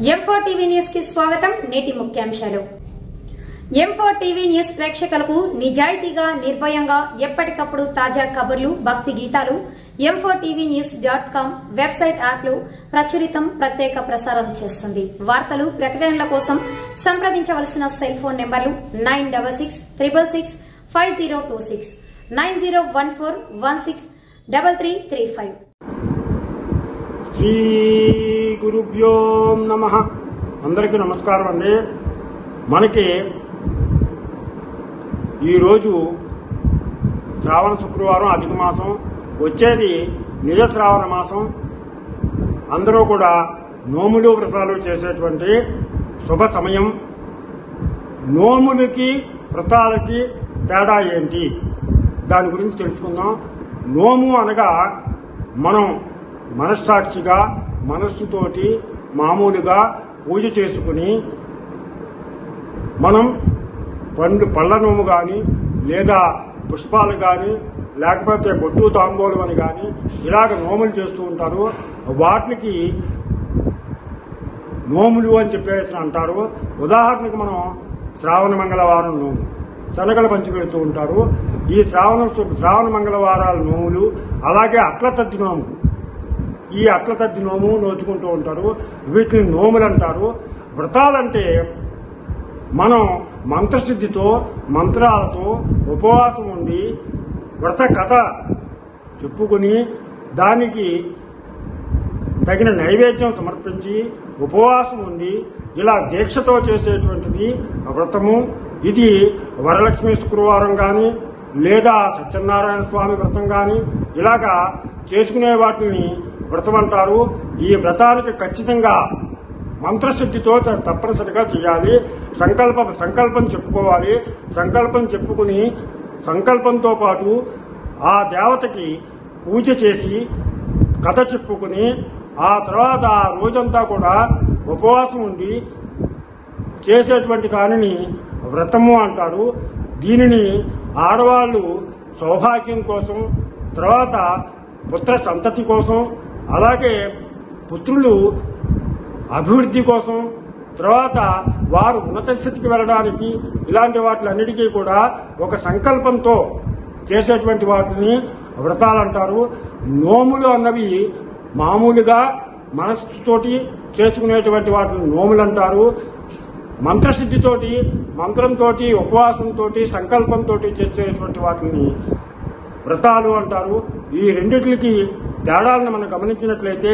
M4 TV news కి స్వాగతం. నేటి ముఖ్యాంశాలు. M4 టీవీ న్యూస్ ప్రేక్షకులకు నిజాయితీగా, నిర్భయంగా ఎప్పటికప్పుడు తాజా కబుర్లు, భక్తి గీతాలు m4tvnews.com వెబ్సైట్ యాప్లు ప్రచురితం, ప్రత్యేక ప్రసారం చేస్తుంది. వార్తలు, ప్రకటనల కోసం సంప్రదించవలసిన సెల్ ఫోన్ నెంబర్లు 9666665026 9014163335. శ్రీ గురుభ్యో నమః. అందరికీ నమస్కారం అండి. మనకి ఈరోజు శ్రావణ శుక్రవారం, అధిక మాసం వచ్చేది నిజ శ్రావణ మాసం. అందరూ కూడా నోములు వ్రతాలు చేసేటువంటి శుభ సమయం. నోములకి వ్రతాలకి తేడా ఏంటి, దాని గురించి తెలుసుకుందాం. నోము అనగా మనం మనస్సాక్షిగా, మనస్సుతోటి మామూలుగా పూజ చేసుకుని మనం పళ్ళ నోము కానీ, లేదా పుష్పాలు కానీ, లేకపోతే బొట్టు తాంబూలం అని కానీ ఇలాగ నోములు చేస్తూ ఉంటారు. వాటికి నోములు అని చెప్పేసి అంటారు. ఉదాహరణకు మనం శ్రావణ మంగళవారం నోము, శనగలు పంచిపెడుతూ ఉంటారు. ఈ శ్రావణ మంగళవారాల నోములు, అలాగే అట్ల తద్ది నోము, ఈ అట్ల తద్ది నోము నోచుకుంటూ ఉంటారు. వీటిని నోములు అంటారు. వ్రతాలంటే మనం మంత్రసిద్ధితో, మంత్రాలతో ఉపవాసం ఉండి వ్రత కథ చెప్పుకుని దానికి తగిన నైవేద్యం సమర్పించి ఉపవాసం ఉండి ఇలా దీక్షతో చేసేటువంటిది వ్రతము. ఇది వరలక్ష్మి శుక్రవారం కానీ, లేదా సత్యనారాయణ స్వామి వ్రతం కానీ ఇలాగా చేసుకునే వాటిని వ్రతం అంటారు. ఈ వ్రతానికి ఖచ్చితంగా మంత్రసిద్ధితో తప్పనిసరిగా చేయాలి. సంకల్పం చెప్పుకోవాలి. సంకల్పం చెప్పుకుని సంకల్పంతో పాటు ఆ దేవతకి పూజ చేసి కథ చెప్పుకుని ఆ తర్వాత ఆ రోజంతా కూడా ఉపవాసం ఉండి చేసేటువంటి దానిని వ్రతము అంటారు. దీనిని ఆడవాళ్ళు సౌభాగ్యం కోసం, తర్వాత పుత్ర సంతతి కోసం, అలాగే పుత్రులు అభివృద్ధి కోసం, తర్వాత వారు ఉన్నత స్థితికి వెళ్ళడానికి, ఇలాంటి వాటిలన్నిటికీ కూడా ఒక సంకల్పంతో చేసేటువంటి వాటిని వ్రతాలు అంటారు. నోములు అన్నవి మామూలుగా మనస్సుతోటి చేసుకునేటువంటి వాటిని నోములు అంటారు. మంత్రసిద్ధితోటి, మంత్రంతో, ఉపవాసంతో, సంకల్పంతో చేసేటువంటి వాటిని వ్రతాలు అంటారు. ఈ రెండిటికి తేడాలను మనం గమనించినట్లయితే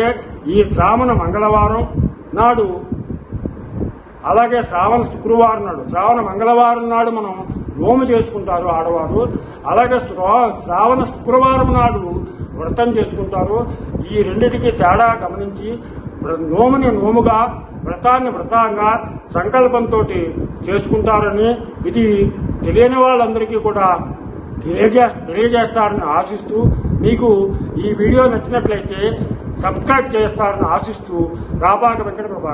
ఈ శ్రావణ మంగళవారం నాడు, అలాగే శ్రావణ శుక్రవారం నాడు, శ్రావణ మంగళవారం నాడు మనం నోము చేసుకుంటారు ఆడవారు. అలాగే శ్రావణ శుక్రవారం నాడు వ్రతం చేసుకుంటారు. ఈ రెండిటికి తేడా గమనించి నోముని నోముగా, వ్రతాన్ని వ్రతంగా సంకల్పంతో చేసుకుంటారని, ఇది తెలియని వాళ్ళందరికీ కూడా తెలియజేస్తారని ఆశిస్తూ, మీకు ఈ వీడియో నచ్చినట్లయితే సబ్స్క్రైబ్ చేస్తారని ఆశిస్తూ రాపాక వెంకట ప్రభాకర్.